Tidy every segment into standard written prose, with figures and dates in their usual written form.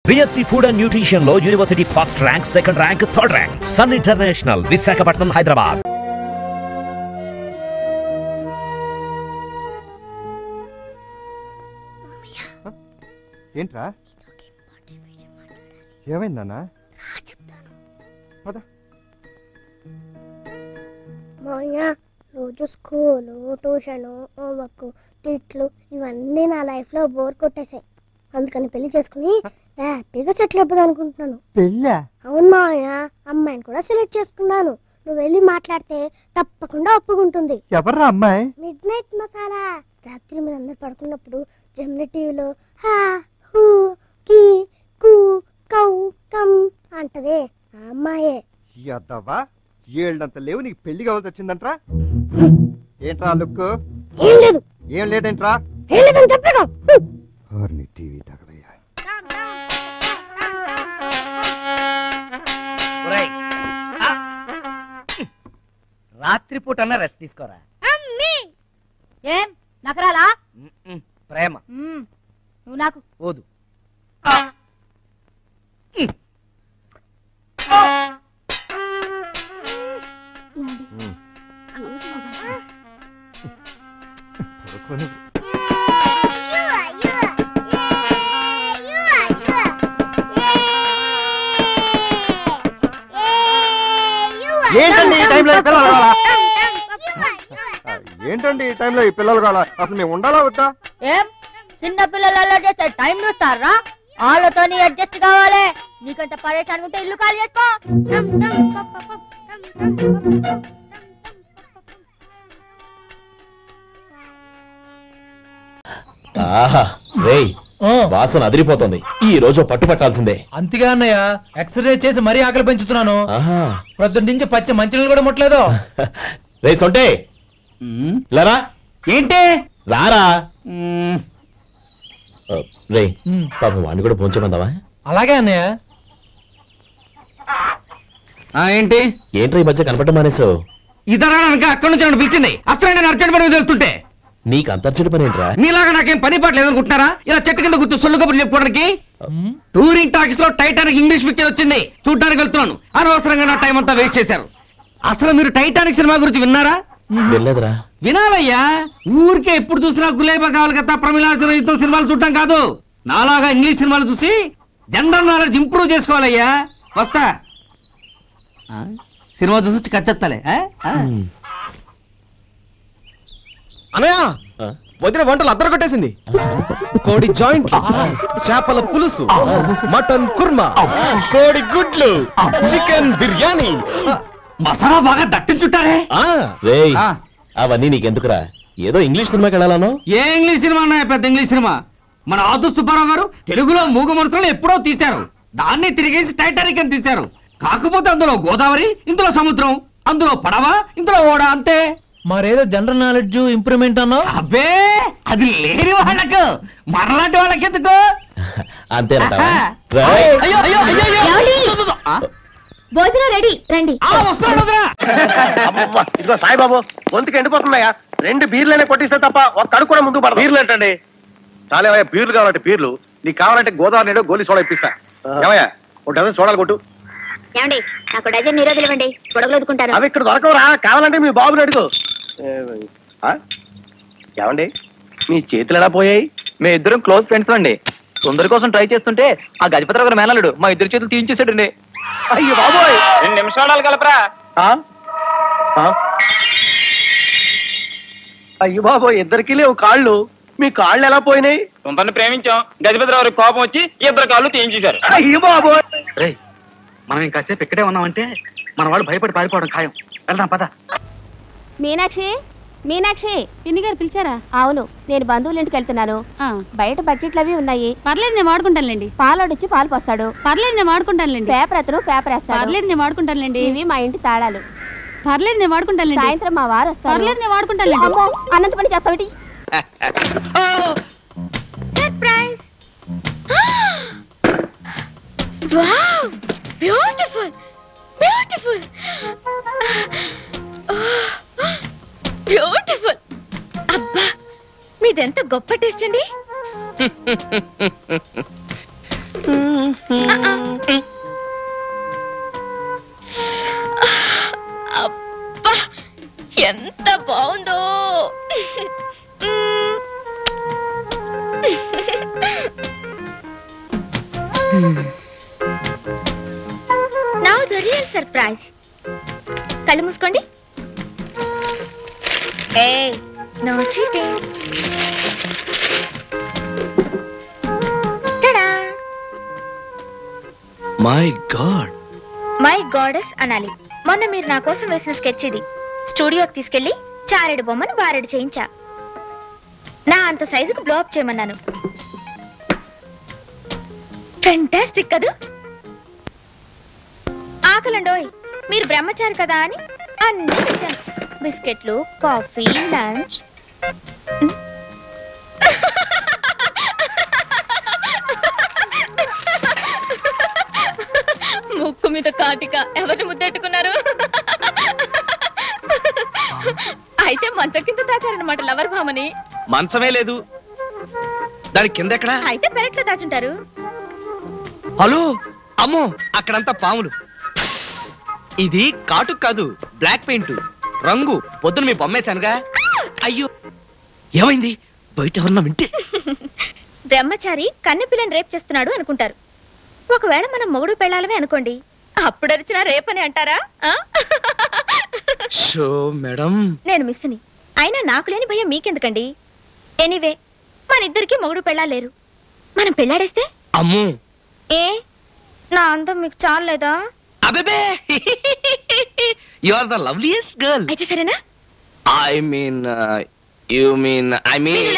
BSc Food and Nutrition లో university first rank, second rank, third rank. Sun International, Visakhapatnam, Hyderabad. ఏంట్రా? ఏమైందన్నా? రోజు school, tuition, homework, తిట్లు ఇవన్నీ నా లైఫ్ లో బోర్ కొట్టేసాయి. అందుకని పెళ్లి చేసుకుని హ్యాపీగా సెటిల్ అయిపోదాం అనుకుంటున్నాను. పెళ్ళా? అవును మావయ్య, అమ్మాయిని కూడా సెలెక్ట్ చేసుకున్నాను. నువ్వు వెళ్ళి మాట్లాడితే తప్పకుండా ఒప్పుకుంటుంది. ఎవర్రా అమ్మాయి? Mid night masala. రాత్రి మీరు అందరు పడుకున్నప్పుడు జెమిని టీవీలో హా హూ కీ కు కౌ కం అంటదే ఆ అమ్మాయే. యద్దవా, ఏళ్ళంత లేవు నీకు పెళ్లి కావాల్సి వచ్చిందంట్రా? ఏంట్రా లుక్? ఏం లేదు. ఏం లేదేంట్రా? ఏం లేదని చెప్పాను. టీవీ తగలయ్యా. రాత్రిపూట అన్న రెస్ట్ తీసుకోరా. ఏం నకరాలా? ప్రేమ నువ్వు నాకు ఓదు. ఏంటండి ఈ టైంలో ఈ పిల్లలు కావాలా? ఏంటండి ఈ టైంలో ఈ పిల్లలు కావాలా? అసలు మేము ఉండాలా వద్దా? ఏం చిన్న పిల్లలు అలా చేస్తే టైం చూస్తారా? వాళ్ళతో అడ్జస్ట్ కావాలి. నీకంత పరేషాన్ ఉంటే ఇల్లు ఖాళీ చేసుకో. వాసన అదిరిపోతుంది. ఈ రోజు పట్టుపట్టాల్సిందే. అంతగా అన్నయ్య, ఎక్సర్సైజ్ చేసి మరీ ఆకలి పెంచుతున్నాను. ప్రొద్దున నుంచి పచ్చ మంచినీళ్ళు కూడా ముట్టలేదు. రే సొంటే, లరా. ఏంటి? రారా. రే పాపం వాడిని కూడా పోంచమందావా? అలాగే అన్నయ్య. ఏంటి ఏంట్రా ఈ మధ్య కనపడటం మానేసావు? ఇద్దరా అక్కడి నుంచి నన్ను పిలిచింది. అసలు నేను అర్జెంట్ పని తెలుస్తుంటే నీకు అంతర్చడి పని ఏంట్రా? మీలాగా నాకేం పని పాట లేదనుకుంటున్నారా? ఇలా చెట్టు కింద గుర్తు సొల్లు కబుర్లు చెప్పుకోవడానికి. టూరింగ్ టాకీస్ లో టైటానిక్ ఇంగ్లీష్ పిక్చర్ వచ్చింది, చూడ్డానికి వెళ్తున్నాను. అనవసరంగా నా టైం అంతా వేస్ట్ చేశారు. అసలు మీరు టైటానిక్ సినిమా గురించి విన్నారా? వెళ్ళలేదురా. వినాలయ్యా. ఊరికే ఎప్పుడు చూసినా గులేబా కావాలి కదా, ప్రమిళార్జున యుద్ధం సినిమాలు చూడటం కాదు. నాలాగా ఇంగ్లీష్ సినిమాలు చూసి జనరల్ నాలెడ్జ్ ఇంప్రూవ్ చేసుకోవాలయ్యా. వస్తా. సినిమా చూసి కచ్చెత్తాలే. అనయ్య, వదిన వంటలు అద్దరు కొట్టేసింది. కోడి జాయింట్, చేపల పులుసు, మటన్ కుర్మా, కోడి గుడ్లు, చికెన్ బిర్యానీ, మసాలా బాగా దట్టించుంటారే. అవన్నీ నీకెందుకురా? ఏదో ఇంగ్లీష్ సినిమాకి వెళ్ళాలను. ఏ ఇంగ్లీష్ సినిమా అన్నా? పెద్ద ఇంగ్లీష్ సినిమా. మన ఆదు సుబ్బారావు గారు తెలుగులో మూగ మనుషులను ఎప్పుడో తీశారు. దాన్ని తిరిగేసి టైటానిక్ అని తీశారు. కాకపోతే అందులో గోదావరి, ఇందులో సముద్రం, అందులో పడవ, ఇందులో ఓడ, అంతే. మరేదో జనరల్ నాలెడ్జ్ ఇంప్రూవ్మెంట్ అన్నా? అబ్బే, అది లేని వాళ్ళకు, మనలాంటి వాళ్ళకి ఎందుకు? అంతేనంటావా? భోజనం రెడీ, రండి. ఇదిగో సాయిబాబు, గొంతుకి ఎండిపోతున్నాయా? 2 బీర్లనే కొట్టిస్తే తప్ప ఒక కడుపు కూడా ముందుకు పడదు. బీర్లు ఏంటండి? చాలేవయ్యా, బీర్లు కావాలంటే బీర్లు. నీకు కావాలంటే గోదావరి నీడు గోలీ సోడా ఇప్పిస్తా. ఏమయ్యా, ఒక డజన్ సోడాలు కొట్టు. ఏమండి, నాకు డజన్ నీరోజులు ఇవ్వండి, గొడవలు ఎదుకుంటారు. అవి ఇక్కడ దొరకవురా, కావాలంటే మీ బాబుని అడుగు. ఏమండి, మీ చేతులు ఎలా పోయాయి? మీ ఇద్దరం క్లోజ్ ఫ్రెండ్స్ అండి. సుందరి కోసం ట్రై చేస్తుంటే ఆ గజపతిరావు గారు మేనల్లుడు మా ఇద్దరు చేతులు తీయించేసాడండి. అయ్యో బాబోయ్, 2 నిమిషాలు కలపరా. అయ్యో బాబోయ్, ఇద్దరికి లేవు కాళ్ళు. మీ కాళ్ళు ఎలా పోయినాయి? సుందరిని ప్రేమించాం, గజపతిరావు కోపం వచ్చి 2 కాళ్ళు తీయించేశారు. అయ్యో బాబోయ్. మనం ఇంకాసేపు ఇక్కడే ఉన్నామంటే మన వాళ్ళు భయపడి పారిపోవడం ఖాయం. వెళ్దాం పద. మీనాక్షి, మీనాక్షి, పిన్ని గారు పిలిచారా? అవును, నేను బంధువుల ఇంటికి వెళ్తున్నాను. బయట బకెట్లు అవి ఉన్నాయి. పర్లేదు, నేను వాడుకుంటానులేండి. పాలోడిచ్చి పాలు పోస్తాడు. పర్లేదు, నేను వాడుకుంటానులేండి. పేపర్ అతను పేపర్ వేస్తాడు. పర్లేదు, నేను వాడుకుంటానులేండి. ఇవి మా ఇంటి తాళాలు. పర్లేదు, నేను వాడుకుంటానులేండి. సాయంత్రం మా వారు వస్తారు. పర్లేదు, నేను వాడుకుంటానులేండి. అనంత పని చేస్తావేటి? Surprise! Wow, beautiful, beautiful, beautiful. అబ్బా, మీదెంత గొప్ప టేస్ట్ అండి. అబ్బా ఎంత బాగుందో. Now the real surprise. కళ్ళు మూసుకోండి. ఏయ్ no cheating. Tada. My god. My goddess అనాలి. మొన్న మీరు నా కోసం వేసిన స్కెచ్ ఇది. స్టూడియోకి తీసుకెళ్లి చారెడు బొమ్మను బారెడు చేయించా. నా అంత సైజుకు బ్లోఅప్ చేయమన్నాను. ఫెంటాస్టిక్ కదా. ఆకలండోయ్, మీరు బ్రహ్మచారి కదా అని అన్నీ తెచ్చాను. బిస్కెట్లు, కాఫీ, లంచ్. ముక్కు మీద కాటిక ఎవరిని ముద్దెట్టుకున్నారు? అయితే మంచం కింద దాచారనమాట లవర్ భామని. మంచమే లేదు, దాని కింద ఎక్కడ? అయితే పెరట్లో దాచుంటారు. హలో అమ్మో, అక్కడంతా పాములు. ఇది కాటుకు కాదు, బ్లాక్ పెయింట్ రంగు. పొద్దున మీ బొమ్మేశానుగా. అయ్యో ఏమైంది? బయట ఎవరన్నా వింటే. బ్రహ్మచారి కన్నెపిల్లని రేప్ చేస్తున్నాడు అనుకుంటారు. ఒకవేళ మనం మొగుడు పెళ్ళాలమే అనుకోండి, అప్పుడు అరిచినా రేపని అంటారా? షో మేడం, నేను మిస్సుని. అయినా నాకు లేని భయం మీకెందుకండి? ఎనీవే, మన ఇద్దరికి మొగుడు పెళ్ళాలేరు. మనం పెళ్ళాడేస్తే అమ్మో. ఏ నా అందం మీకు చాలేదా? అబేబే, you are the loveliest girl. అయితే సరేనా? ఐ మీన్ యు మీన్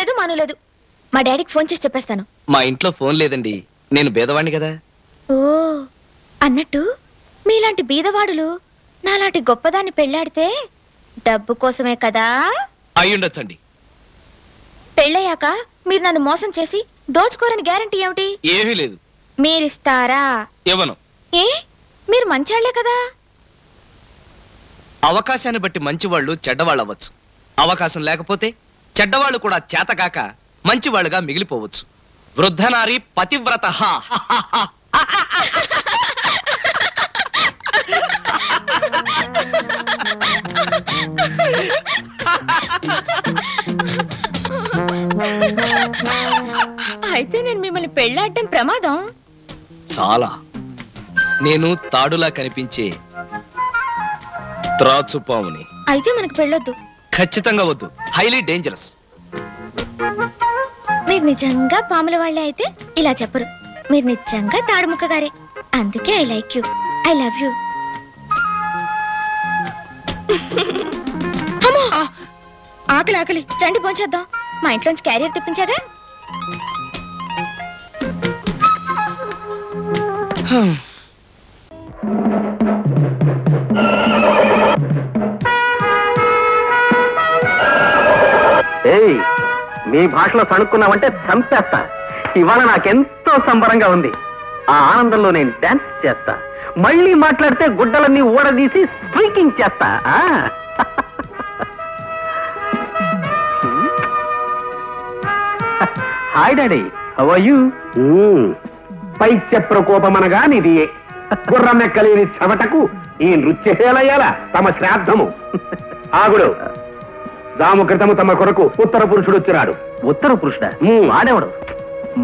లేదు మాను లేదు. మా డాడీకి ఫోన్ చేసి చెప్పేస్తాను. మా ఇంట్లో ఫోన్ లేదండి, నేను బేదవాణ్ణి కదా. ఓ అన్నట్టు మీలాంటి బీదవాడులు నాలాంటి గొప్పదాన్ని పెళ్ళాడితే డబ్బు కోసమే కదా? అయ్యుండొచ్చండి. పెళ్ళయ్యాక మీరు నన్ను మోసం చేసి దోచుకోరని గ్యారంటీ ఏమిటి? ఏమీ లేదు. మీరిస్తారా? ఇవ్వను. ఏ మీరు మంచాళ్లే కదా. అవకాశాన్ని బట్టి మంచివాళ్ళు చెడ్డవాళ్ళు అవ్వచ్చు. అవకాశం లేకపోతే చెడ్డవాళ్ళు కూడా చేతకాక మంచివాళ్ళుగా మిగిలిపోవచ్చు. వృద్ధనారి పతివ్రత. అయితే నేను మిమ్మల్ని పెళ్ళాడటం ప్రమాదం. చాలా. నేను తాడులా కనిపించే త్రాచుపాముని. అయితే మనకు పెళ్ళొద్దు. ఖచ్చితంగా వద్దు. Highly dangerous. మీరు నిజంగా పాముల వాళ్ళే అయితే ఇలా చెప్పరు. మీరు నిజంగా తాడుముక్కగారే. అందుకే I like you, I love you. ఆకలి ఆకలి, రండి భోంచేద్దాం. మా ఇంట్లోంచి క్యారియర్ తెప్పించారా? ఏయ్, మీ భాషలో సణుక్కున్నావంటే చంపేస్తా. ఇవాళ నాకెంతో సంబరంగా ఉంది. ఆ ఆనందంలో నేను డాన్స్ చేస్తా. మళ్ళీ మాట్లాడితే గుడ్డలన్నీ ఊడదీసి స్ట్రీకింగ్ చేస్తా. Hi daddy, how are you? పైత్య ప్రకోపమనగా నిది గుర్రమెక్కలేని చెమటకు ఈ నృత్యశేలయ్యాల తమ శ్రాద్ధము. ఆగుడు. దాము క్రితము తమ కొరకు ఉత్తర పురుషుడు వచ్చినాడు. ఉత్తర పురుషుడా? వాడేవాడు?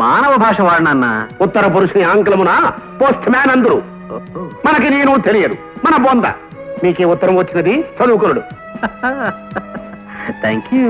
మానవ భాష వాడినన్నా. ఉత్తర పురుషుని ఆంగ్లమున పోస్ట్ మ్యాన్ అందరు. మనకి నేను తెలియదు, మన బొంద. మీకే ఉత్తరం వచ్చినది చదువుకునుడు. Thank you.